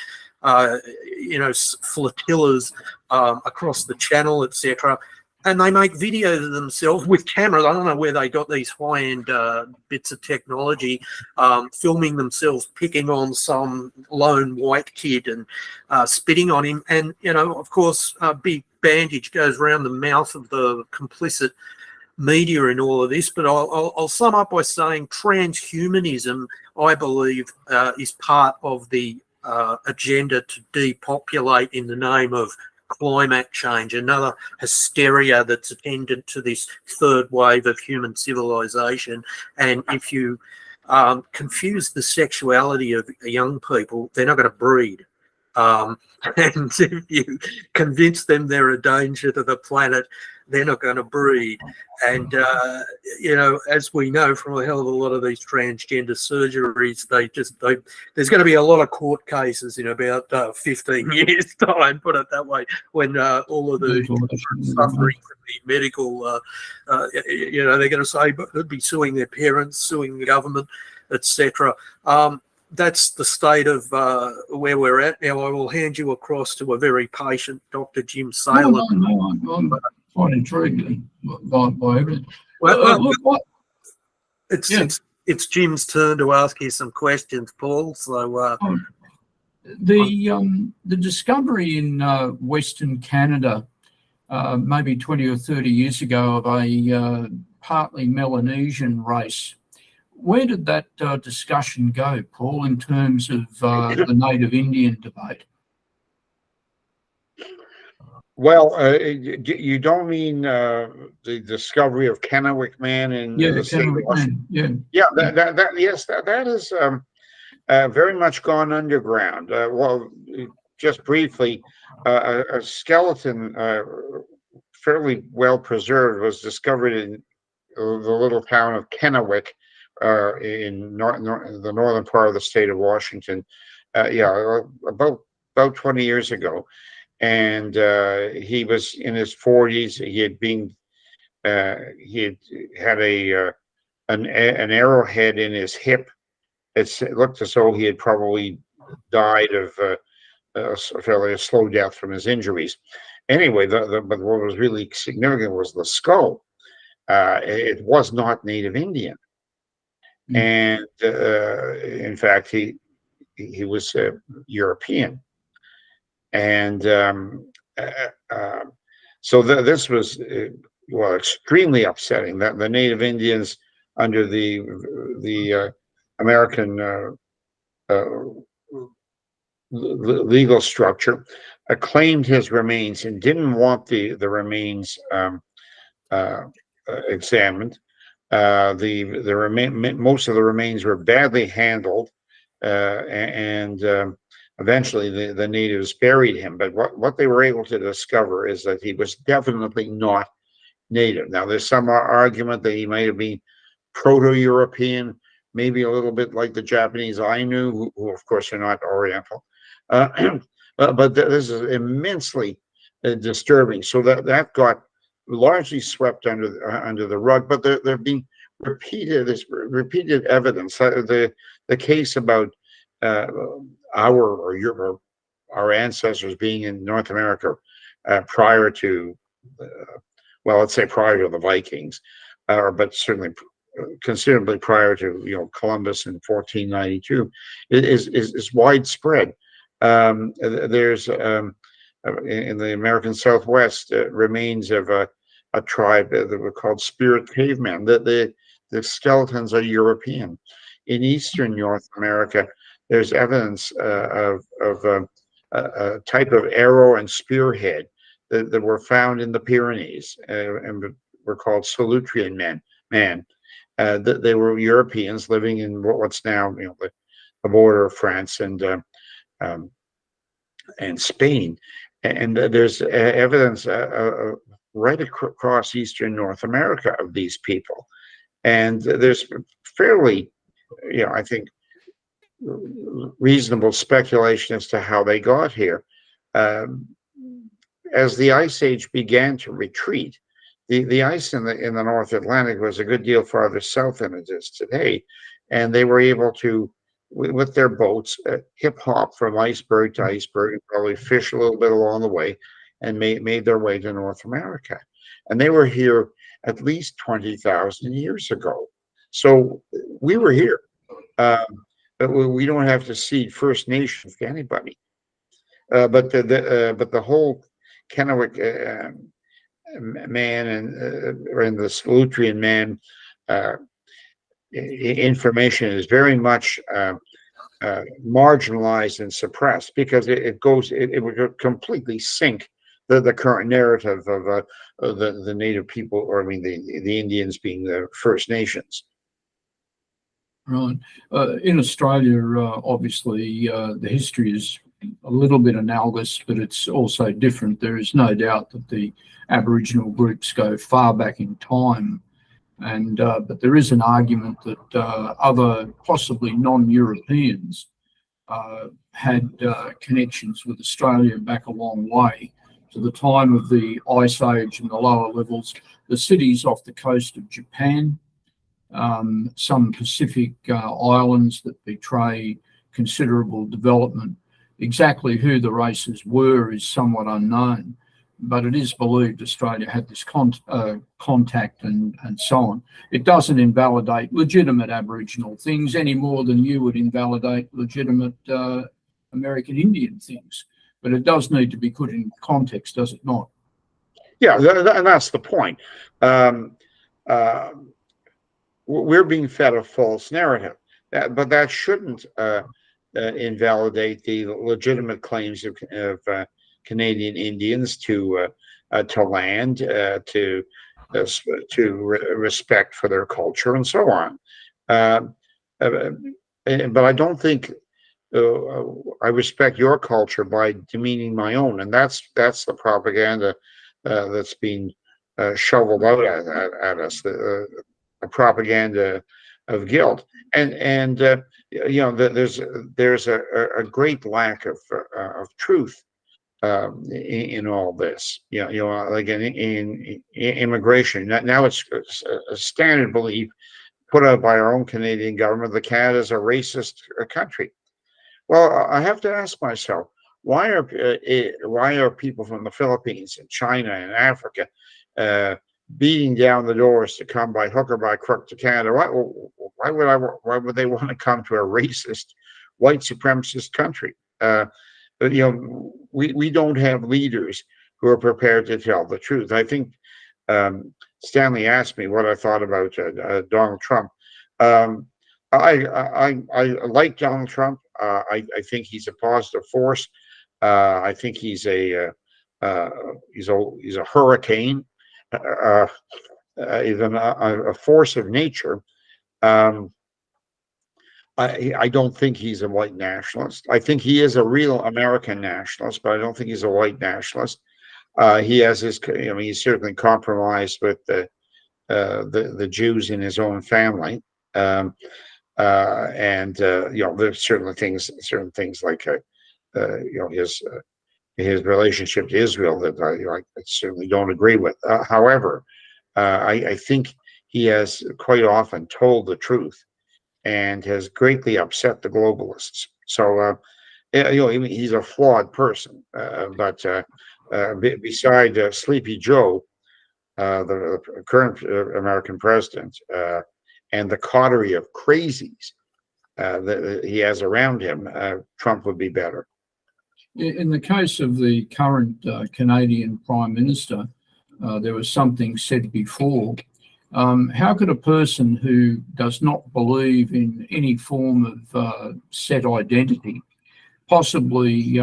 flotillas across the Channel, etc. And they make videos of themselves with cameras. I don't know where they got these high-end bits of technology, filming themselves picking on some lone white kid and spitting on him. And, of course, a big bandage goes around the mouth of the complicit media in all of this. But I'll sum up by saying transhumanism, I believe, is part of the agenda to depopulate in the name of climate change, another hysteria that's attendant to this third wave of human civilization. And if you confuse the sexuality of young people, they're not going to breed. And if you convince them they're a danger to the planet, they're not going to breed. And, as we know from a hell of a lot of these transgender surgeries, there's going to be a lot of court cases in about 15 years' time, put it that way, when all of the suffering from the medical, they're going to say, but they'll be suing their parents, suing the government, etc. That's the state of where we're at now. I will hand you across to a very patient Dr. Jim Saleam. No, I'm quite intrigued by everything. Well, it's Jim's turn to ask you some questions, Paul. So the discovery in Western Canada, maybe 20 or 30 years ago, of a partly Melanesian race. Where did that discussion go, Paul, in terms of the native Indian debate? Well, you don't mean the discovery of Kennewick Man in the Kennewick Man. That is very much gone underground. Well, just briefly, a skeleton, fairly well preserved, was discovered in the little town of Kennewick, in the northern part of the state of Washington. Yeah, about 20 years ago, and he was in his 40s. He had an arrowhead in his hip. It looked as though he had probably died of a fairly slow death from his injuries. Anyway, but what was really significant was the skull. It was not Native Indian, and in fact, he was European, and so this was well, extremely upsetting. That the Native Indians under the American legal structure claimed his remains and didn't want the remains examined. Most of the remains were badly handled, and eventually the natives buried him. But what they were able to discover is that he was definitely not native. Now, there's some argument that he might have been Proto-European, maybe a little bit like the Japanese Ainu, who of course are not Oriental. But this is immensely disturbing. So that got largely swept under the rug. But there have been repeated evidence. The case about our ancestors being in North America prior to, well, let's say prior to the Vikings, but certainly considerably prior to Columbus in 1492, is widespread. There's in the American Southwest remains of a tribe that were called Spirit Cavemen. The skeletons are European. In Eastern North America, there's evidence of a type of arrow and spearhead that were found in the Pyrenees and were called Solutrean men. They were Europeans living in what's now the border of France and Spain, and there's evidence right across Eastern North America of these people, and there's fairly, I think, reasonable speculation as to how they got here. As the Ice Age began to retreat, the ice in the North Atlantic was a good deal farther south than it is today, and they were able to, with their boats, hip hop from iceberg to iceberg, and probably fish a little bit along the way, and made their way to North America. And they were here at least 20,000 years ago. So we were here, but we don't have to cede First Nations to anybody. But the whole Kennewick man and the Solutrean man information is very much marginalized and suppressed because it would completely sink the current narrative of the native people, or I mean the Indians being the First Nations. Right. In Australia, obviously, the history is a little bit analogous, but it's also different. There is no doubt that the Aboriginal groups go far back in time, and but there is an argument that other, possibly non-Europeans, had connections with Australia back a long way to the time of the Ice Age and the lower levels. The cities off the coast of Japan, some Pacific islands that betray considerable development. Exactly who the races were is somewhat unknown, but it is believed Australia had this contact and so on. It doesn't invalidate legitimate Aboriginal things any more than you would invalidate legitimate American Indian things, but it does need to be put in context, does it not? Yeah, and that's the point. We're being fed a false narrative, but that shouldn't invalidate the legitimate claims of Canadian Indians to land, to respect for their culture, and so on. but I don't think I respect your culture by demeaning my own, and that's the propaganda that's being shoveled out at us, a propaganda of guilt, and there's a great lack of truth in all this. Like in immigration. Now it's a standard belief put out by our own Canadian government that Canada is a racist country. Well, I have to ask myself, why are people from the Philippines and China and Africa beating down the doors to come by hook or by crook to Canada? Why would they want to come to a racist, white supremacist country? We don't have leaders who are prepared to tell the truth. I think Stanley asked me what I thought about Donald Trump. I like Donald Trump. I think he's a positive force. I think he's a hurricane, even a force of nature. I don't think he's a white nationalist. I think he is a real American nationalist, but I don't think he's a white nationalist. He has his, he's certainly compromised with the Jews in his own family. There's certain things like his relationship to Israel that I certainly don't agree with. However, I think he has quite often told the truth and has greatly upset the globalists. So he's a flawed person. But beside Sleepy Joe, the current American president, and the coterie of crazies that he has around him, Trump would be better. In the case of the current Canadian Prime Minister, there was something said before. How could a person who does not believe in any form of set identity possibly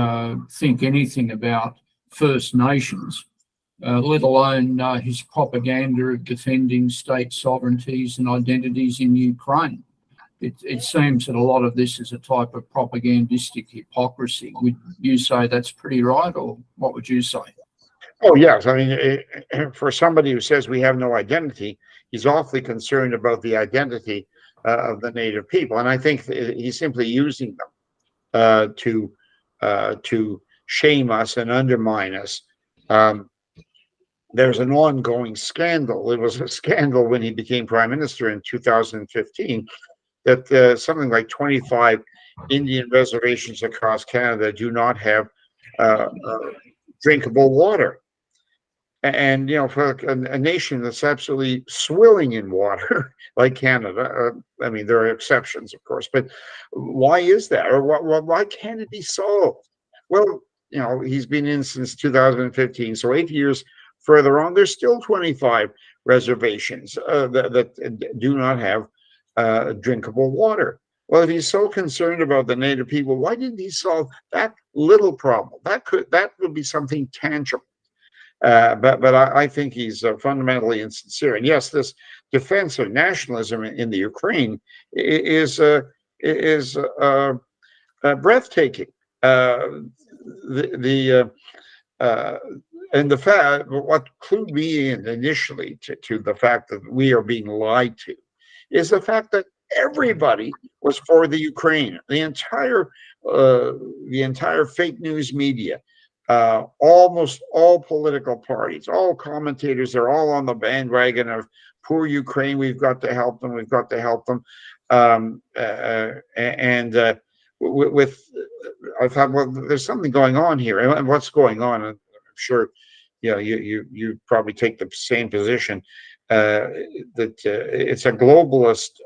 think anything about First Nations, let alone his propaganda of defending state sovereignties and identities in Ukraine? It seems that a lot of this is a type of propagandistic hypocrisy. Would you say that's pretty right, or what would you say? Oh, yes. I mean, for somebody who says we have no identity, he's awfully concerned about the identity of the Native people. And I think he's simply using them to shame us and undermine us. There's an ongoing scandal. It was a scandal when he became prime minister in 2015 that something like 25 Indian reservations across Canada do not have drinkable water. And, for a nation that's absolutely swilling in water like Canada, I mean, there are exceptions, of course, but why is that? Or why can't it be solved? Well, he's been in since 2015, so 8 years further on, there's still 25 reservations that do not have drinkable water. Well, if he's so concerned about the Native people, why didn't he solve that little problem? That would be something tangible. But I think he's fundamentally insincere. And yes, this defense of nationalism in the Ukraine is breathtaking. And the fact, what clued me in initially to the fact that we are being lied to, is the fact that everybody was for the Ukraine. The entire fake news media. Almost all political parties, all commentators, they're all on the bandwagon of poor Ukraine. We've got to help them. We've got to help them. I thought, well, there's something going on here. And what's going on? I'm sure, you probably take the same position that it's a globalist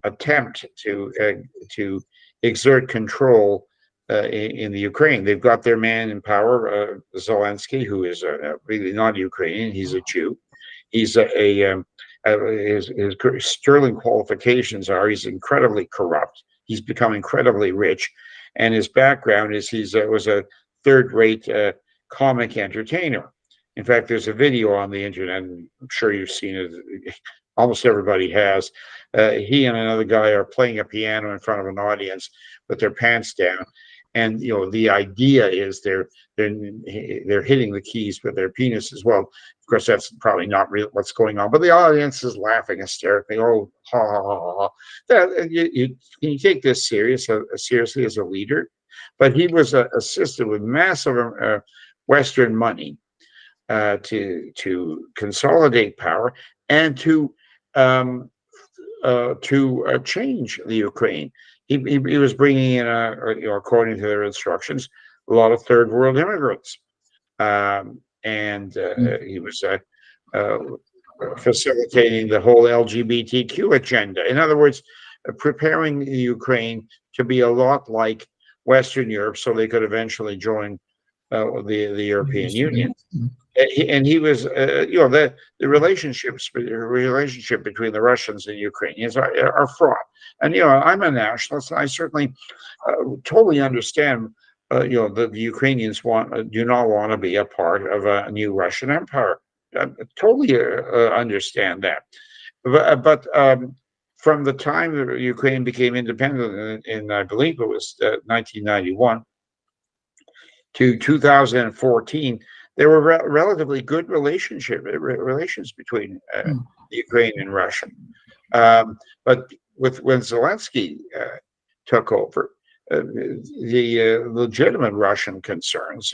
attempt to exert control in the Ukraine. They've got their man in power, Zelensky, who is really not Ukrainian. He's a Jew. He's his sterling qualifications are he's incredibly corrupt. He's become incredibly rich, and his background is was a third-rate comic entertainer. In fact, there's a video on the internet, and I'm sure you've seen it. almost everybody has. He and another guy are playing a piano in front of an audience with their pants down, and the idea is they're hitting the keys with their penis as well. Of course, that's probably not real what's going on, but the audience is laughing hysterically. Oh, ha ha ha ha! Can you take this seriously as a leader? But he was assisted with massive Western money to consolidate power and to change the Ukraine. He was bringing in, according to their instructions, a lot of third world immigrants, and he was facilitating the whole LGBTQ agenda. In other words, preparing the Ukraine to be a lot like Western Europe, so they could eventually join the European Union. And he was, the relationship between the Russians and Ukrainians are fraught. And I'm a nationalist, and I certainly totally understand. The Ukrainians do not want to be a part of a new Russian empire. I totally understand that. But from the time that Ukraine became independent in I believe it was 1991 to 2014. There were relatively good relations between the Ukraine and Russia. But when Zelensky took over, the legitimate Russian concerns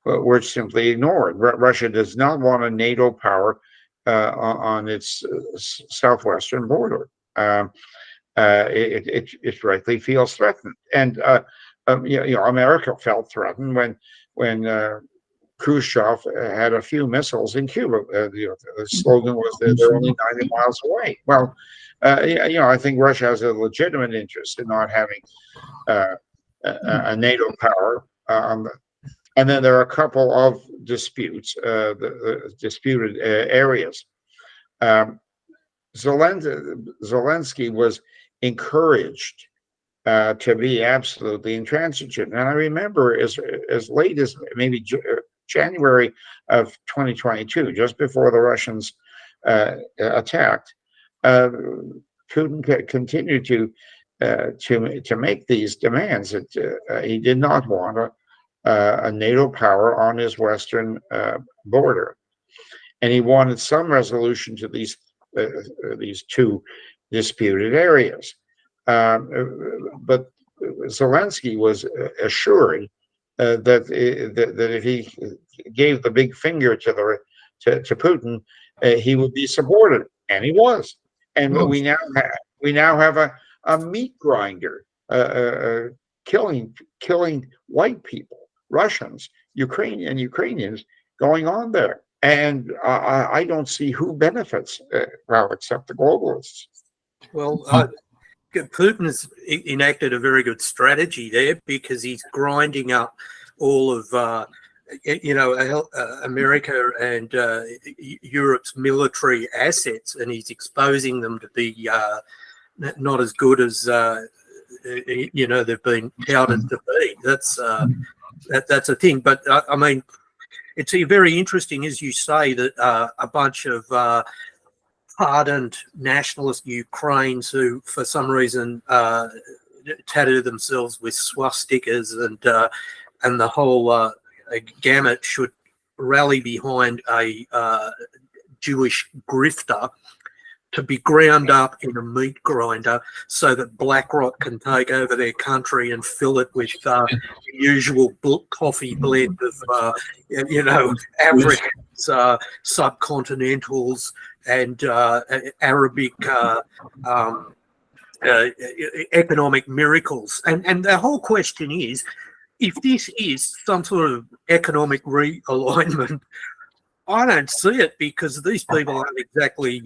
were simply ignored. Russia does not want a NATO power on its southwestern border. It rightly feels threatened, and America felt threatened when Khrushchev had a few missiles in Cuba. The slogan was that they're only 90 miles away. Well, I think Russia has a legitimate interest in not having a NATO power. And then there are a couple of disputes, the disputed areas. Zelensky was encouraged to be absolutely intransigent. And I remember as late as maybe January of 2022, just before the Russians attacked, Putin continued to make these demands that he did not want a NATO power on his western border, and he wanted some resolution to these two disputed areas. But Zelensky was assured that if he gave the big finger to Putin, he would be supported, and he was. And we now have a meat grinder killing white people, Russians, Ukrainians going on there, and I don't see who benefits, except the globalists. Well, Putin has enacted a very good strategy there, because he's grinding up all of America and Europe's military assets, and he's exposing them to be not as good as they've been touted to be. That's a thing. But I mean, it's very interesting, as you say, that a bunch of hardened nationalist Ukrainians who, for some reason, tattoo themselves with swastikas and the whole gamut should rally behind a Jewish grifter to be ground up in a meat grinder so that BlackRock can take over their country and fill it with the usual coffee blend of, Africans, subcontinentals, and Arabic economic miracles. And the whole question is, if this is some sort of economic realignment, I don't see it, because these people aren't exactly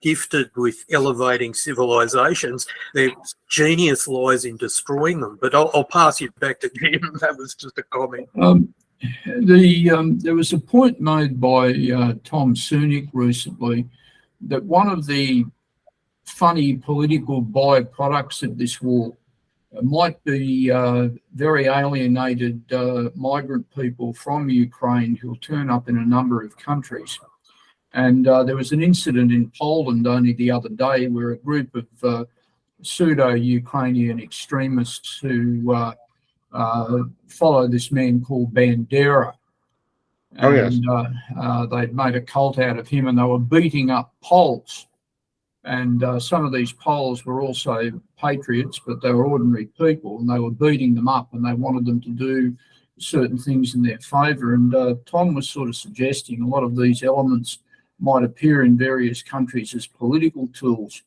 gifted with elevating civilizations. Their genius lies in destroying them. But I'll pass you back to Jim. That was just a comment. There was a point made by Tom Sunic recently that one of the funny political byproducts of this war might be very alienated migrant people from Ukraine who'll turn up in a number of countries. And there was an incident in Poland only the other day where a group of pseudo-Ukrainian extremists who follow this man called Bandera. Oh, yes. And they'd made a cult out of him, and they were beating up Poles. And some of these Poles were also patriots, but they were ordinary people, and they were beating them up, and they wanted them to do certain things in their favour. And Tom was sort of suggesting a lot of these elements might appear in various countries as political tools.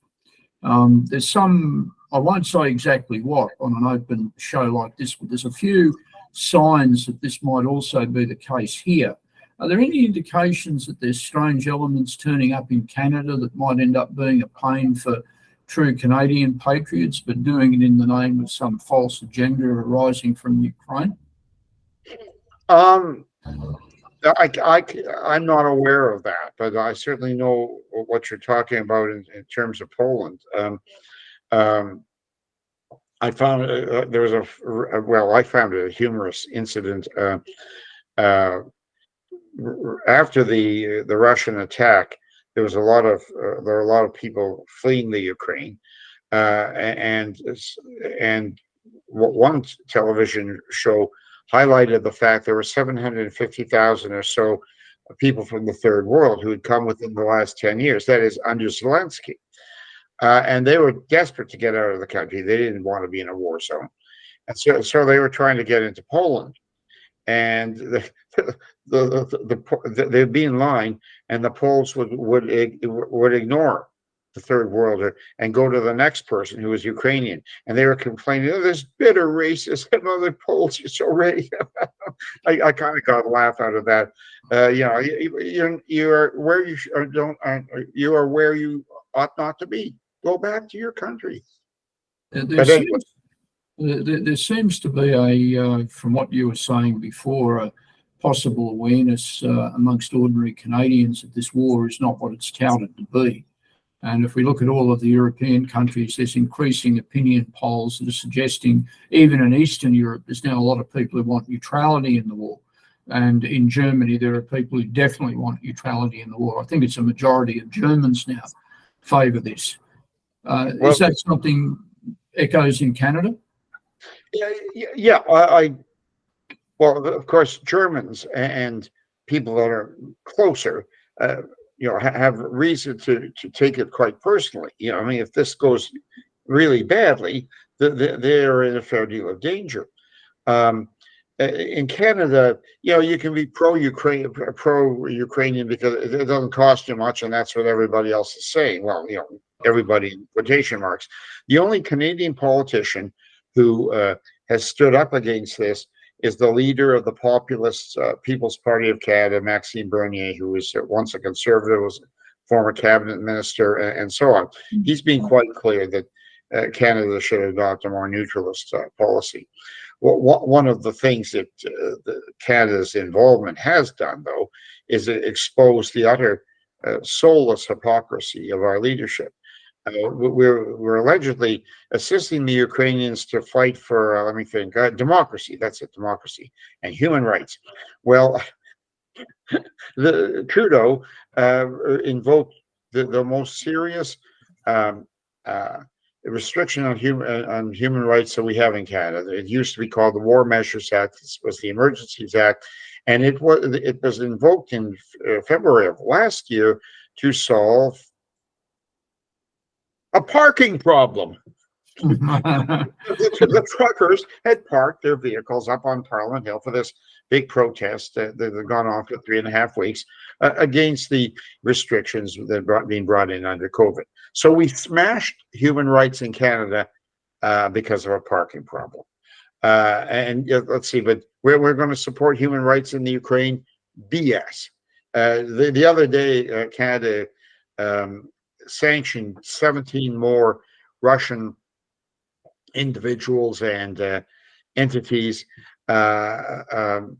There's some, I won't say exactly what on an open show like this, but there's a few signs that this might also be the case here. Are there any indications that there's strange elements turning up in Canada that might end up being a pain for true Canadian patriots, but doing it in the name of some false agenda arising from Ukraine? I'm not aware of that, but I certainly know what you're talking about in terms of Poland. I found there was I found a humorous incident after the Russian attack. There was a lot of people fleeing the Ukraine, and one television show highlighted the fact there were 750,000 or so people from the third world who had come within the last 10 years. That is under Zelensky. And they were desperate to get out of the country. They didn't want to be in a war zone. And so they were trying to get into Poland. And they'd be in line, and the Poles would ignore the third worlder and go to the next person who was Ukrainian. And they were complaining, oh, this bitter racist and other Poles are so ready. I kind of got a laugh out of that. You are where you are where you ought not to be. Go back to your country. There seems to be from what you were saying before, a possible awareness amongst ordinary Canadians that this war is not what it's touted to be. And if we look at all of the European countries, there's increasing opinion polls that are suggesting, even in Eastern Europe, there's now a lot of people who want neutrality in the war. And in Germany, there are people who definitely want neutrality in the war. I think it's a majority of Germans now favour this. Is that something echoes in Canada? Yeah. Well, of course, Germans and people that are closer, have reason to take it quite personally. I mean, if this goes really badly, they're in a fair deal of danger. In Canada, you can be pro-Ukrainian because it doesn't cost you much, and that's what everybody else is saying. Well, everybody in quotation marks. The only Canadian politician who has stood up against this is the leader of the populist People's Party of Canada, Maxime Bernier, who was once a conservative, was a former cabinet minister, and so on. He's been quite clear that Canada should adopt a more neutralist policy. Well, one of the things that Canada's involvement has done, though, is expose the utter soulless hypocrisy of our leadership. We're allegedly assisting the Ukrainians to fight for, democracy. That's it, democracy and human rights. Well, the Trudeau invoked the most serious restriction on human rights that we have in Canada. It used to be called the War Measures Act. This was the Emergencies Act, and it was invoked in February of last year to solve a parking problem. The truckers had parked their vehicles up on Parliament Hill for this big protest that had gone on for 3.5 weeks against the restrictions that are being brought in under COVID. So we smashed human rights in Canada because of a parking problem. Let's see, but we're going to support human rights in the Ukraine? BS. The other day, Canada sanctioned 17 more Russian individuals and entities, because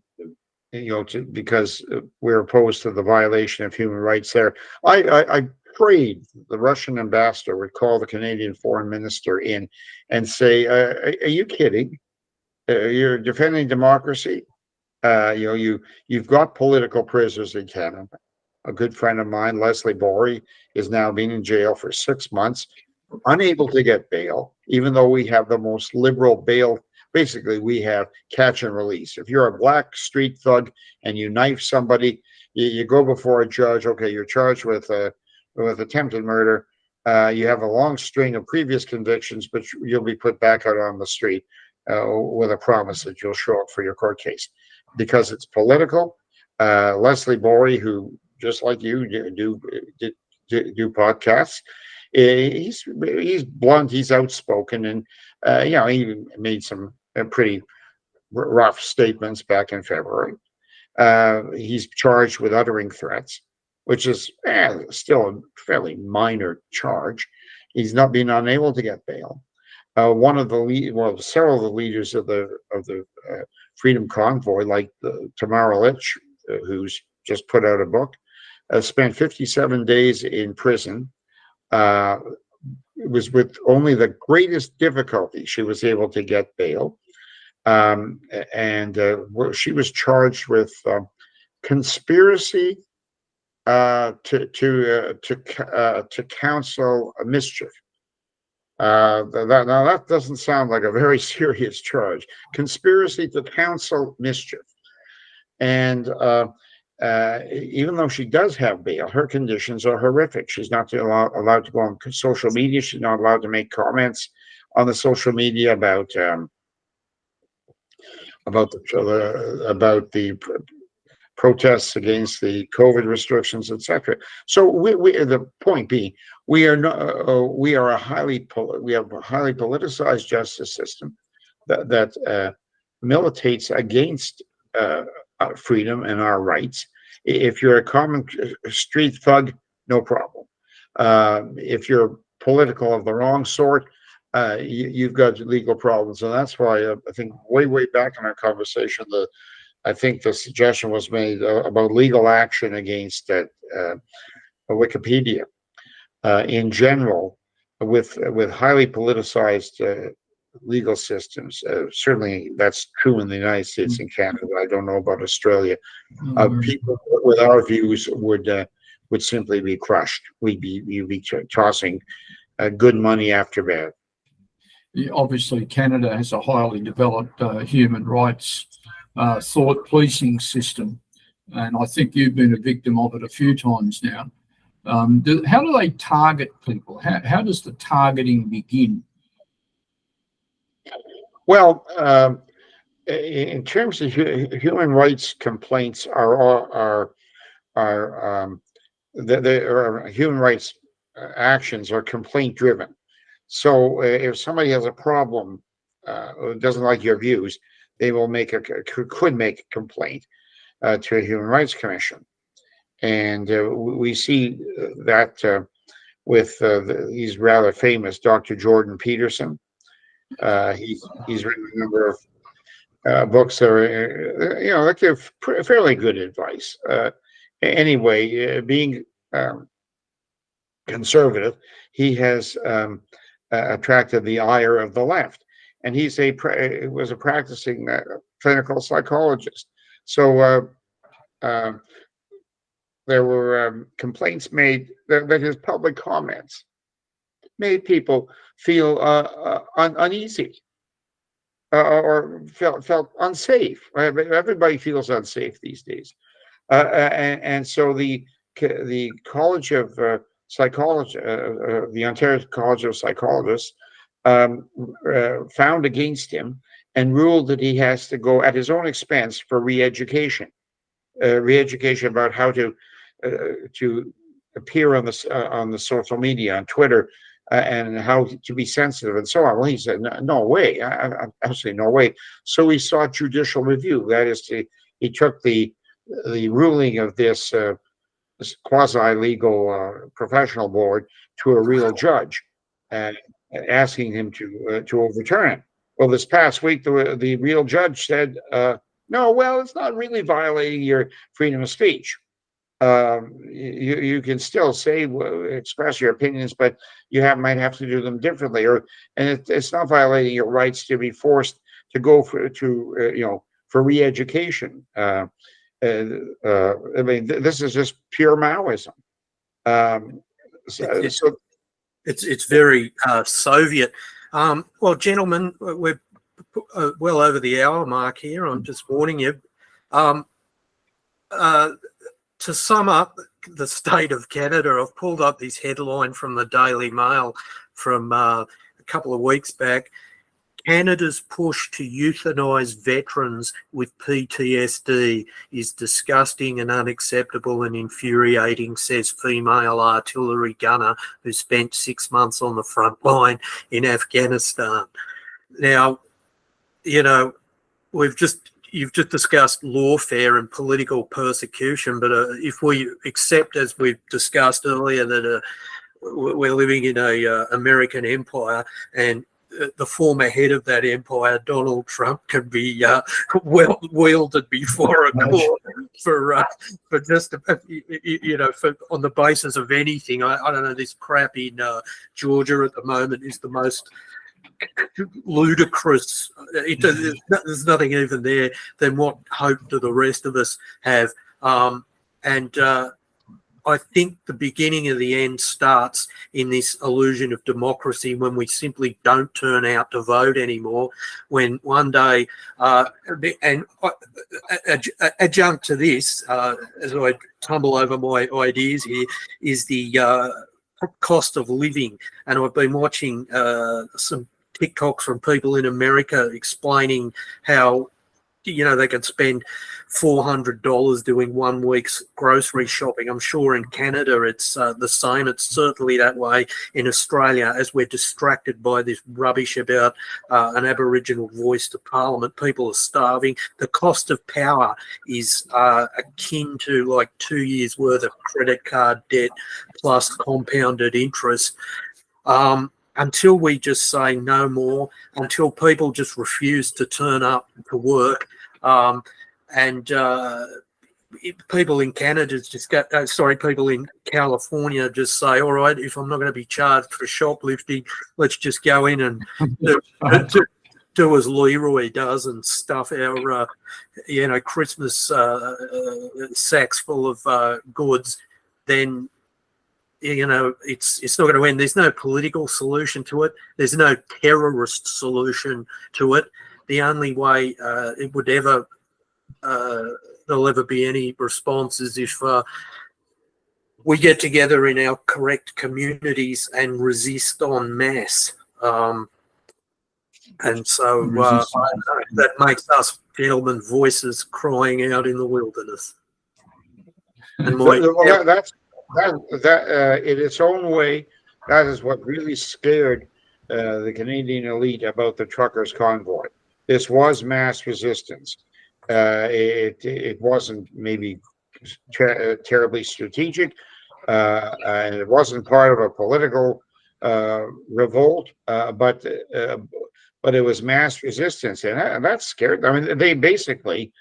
we're opposed to the violation of human rights there. I prayed the Russian ambassador would call the Canadian foreign minister in and say, "Are you kidding? You're defending democracy. You've got political prisoners in Canada. a good friend of mine, Leslie Borey, is now being in jail for 6 months, unable to get bail, even though we have the most liberal bail. Basically, we have catch and release. If you're a black street thug and you knife somebody, you go before a judge. Okay, you're charged with attempted murder. You have a long string of previous convictions, but you'll be put back out on the street with a promise that you'll show up for your court case. Because it's political, Leslie Borey, who just like you do podcasts, he's blunt, he's outspoken, and he made some pretty rough statements back in February. He's charged with uttering threats, which is still a fairly minor charge. He's not been unable to get bail. Several of the leaders of the Freedom Convoy, like Tamara Lich, who's just put out a book, spent 57 days in prison. It was with only the greatest difficulty she was able to get bail. She was charged with conspiracy to counsel a mischief. That doesn't sound like a very serious charge. Conspiracy to counsel mischief. And even though she does have bail, her conditions are horrific. She's not allowed to go on social media. She's not allowed to make comments on the social media about the protests against the COVID restrictions, etc. So the point being, we have a highly politicized justice system that militates against freedom and our rights. If you're a common street thug, no problem. If you're political of the wrong sort, you've got legal problems, and that's why I think way back in our conversation, I think the suggestion was made about legal action against Wikipedia in general, with highly politicized legal systems. Certainly, that's true in the United States and Canada. I don't know about Australia. People with our views would simply be crushed. You'd be tossing good money after bad. Obviously, Canada has a highly developed human rights thought policing system, and I think you've been a victim of it a few times now. How do they target people? How does the targeting begin? Well, in terms of human rights complaints, human rights actions are complaint driven. So if somebody has a problem, or doesn't like your views, they will could make a complaint to a Human Rights Commission, and we see that with he's rather famous, Dr. Jordan Peterson. He's written a number of books that are, that give fairly good advice. Anyway, being conservative, he has attracted the ire of the left, and he was a practicing clinical psychologist. So there were complaints made that his public comments made people feel uneasy or felt unsafe. Everybody feels unsafe these days, and so the College of Psychology, the Ontario College of Psychologists, found against him and ruled that he has to go at his own expense for re-education about how to appear on the social media, on Twitter, and how to be sensitive and so on. Well, he said, no way, absolutely no way. So he sought judicial review. That is, he took the ruling of this quasi-legal professional board to a real judge, and asking him to overturn it. Well, this past week, the real judge said, no, well, it's not really violating your freedom of speech. You can still express your opinions, but you might have to do them differently, and it's not violating your rights to be forced to go for re-education. I mean, this is just pure Maoism. So It's very Soviet. Well, gentlemen, we're well over the hour mark here. I'm just warning you. To sum up the state of Canada, I've pulled up this headline from the Daily Mail from a couple of weeks back. Canada's push to euthanise veterans with PTSD is disgusting and unacceptable and infuriating, says female artillery gunner who spent 6 months on the front line in Afghanistan. Now, you know, you've just discussed lawfare and political persecution, but if we accept, as we've discussed earlier, that we're living in a American empire, and the former head of that empire, Donald Trump, can be wielded before a court for just for on the basis of anything. I don't know. This crap in Georgia at the moment is the most ludicrous. There's nothing even there than what hope do the rest of us have. I think the beginning of the end starts in this illusion of democracy when we simply don't turn out to vote anymore. When one day, and adjunct to this, as I tumble over my ideas here, is the cost of living. And I've been watching some TikToks from people in America explaining how, they can spend $400 doing 1 week's grocery shopping. I'm sure in Canada it's the same. It's certainly that way in Australia, as we're distracted by this rubbish about an Aboriginal voice to Parliament. People are starving. The cost of power is akin to like 2 years' worth of credit card debt plus compounded interest. Until we just say no more, until people just refuse to turn up to work, people in Canada people in California just say, all right, if I'm not going to be charged for shoplifting, let's just go in and do as Leroy does and stuff our, Christmas sacks full of goods. Then it's not going to end. There's no political solution to it. There's no terrorist solution to it. The only way it would ever there'll ever be any response is if we get together in our correct communities and resist en masse. And so that makes us gentlemen voices crying out in the wilderness. And that in its own way, that is what really scared the Canadian elite about the truckers' convoy. This was mass resistance. It wasn't maybe terribly strategic, and it wasn't part of a political revolt, but it was mass resistance, and that scared. I mean, they basically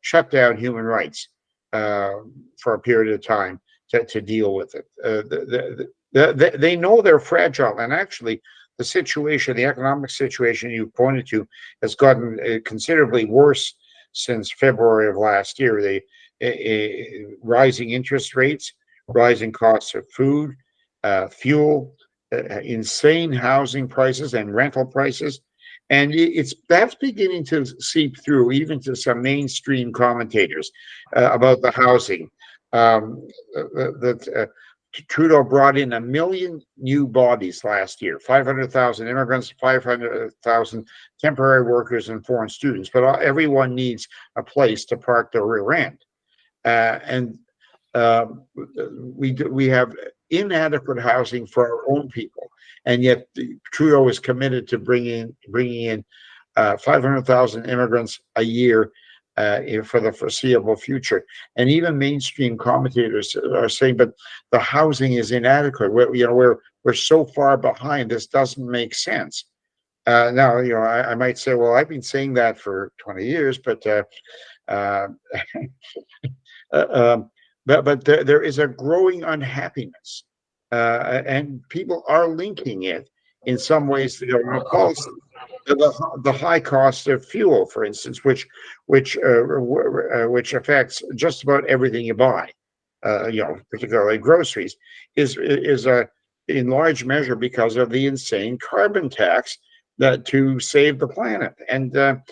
shut down human rights for a period of time to deal with it. They know they're fragile, and actually the situation, the economic situation you pointed to, has gotten considerably worse since February of last year. Rising interest rates, rising costs of food, fuel, insane housing prices and rental prices. And that's beginning to seep through even to some mainstream commentators about the housing. Trudeau brought in 1 million new bodies last year, 500,000 immigrants, 500,000 temporary workers and foreign students, but everyone needs a place to park their rear end. We have inadequate housing for our own people, and yet Trudeau is committed to bringing in 500,000 immigrants a year for the foreseeable future. And even mainstream commentators are saying, but the housing is inadequate. We're so far behind. This doesn't make sense. Now, I might say, well, I've been saying that for 20 years, but there is a growing unhappiness, and people are linking it in some ways to government policy. The high cost of fuel, for instance, which affects just about everything you buy, particularly groceries, is in large measure because of the insane carbon tax that to save the planet. And there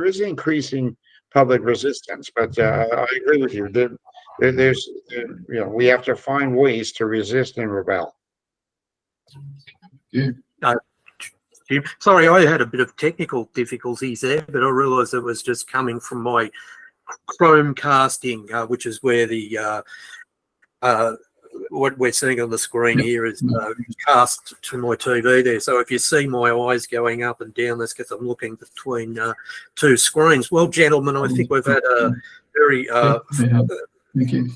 is increasing public resistance, but I agree with you. There's we have to find ways to resist and rebel. Sorry, I had a bit of technical difficulties there, but I realised it was just coming from my Chromecasting, which is where the what we're seeing on the screen here is cast to my TV there. So if you see my eyes going up and down, that's because I'm looking between two screens. Well, gentlemen, I think we've had a very Thank you.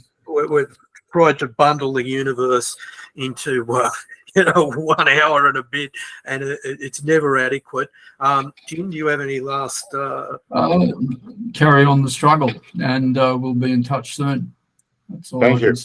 we've tried to bundle the universe into 1 hour and a bit, and it's never adequate. Jim, do you have any last? Carry on the struggle, and we'll be in touch soon. That's all. Thank you.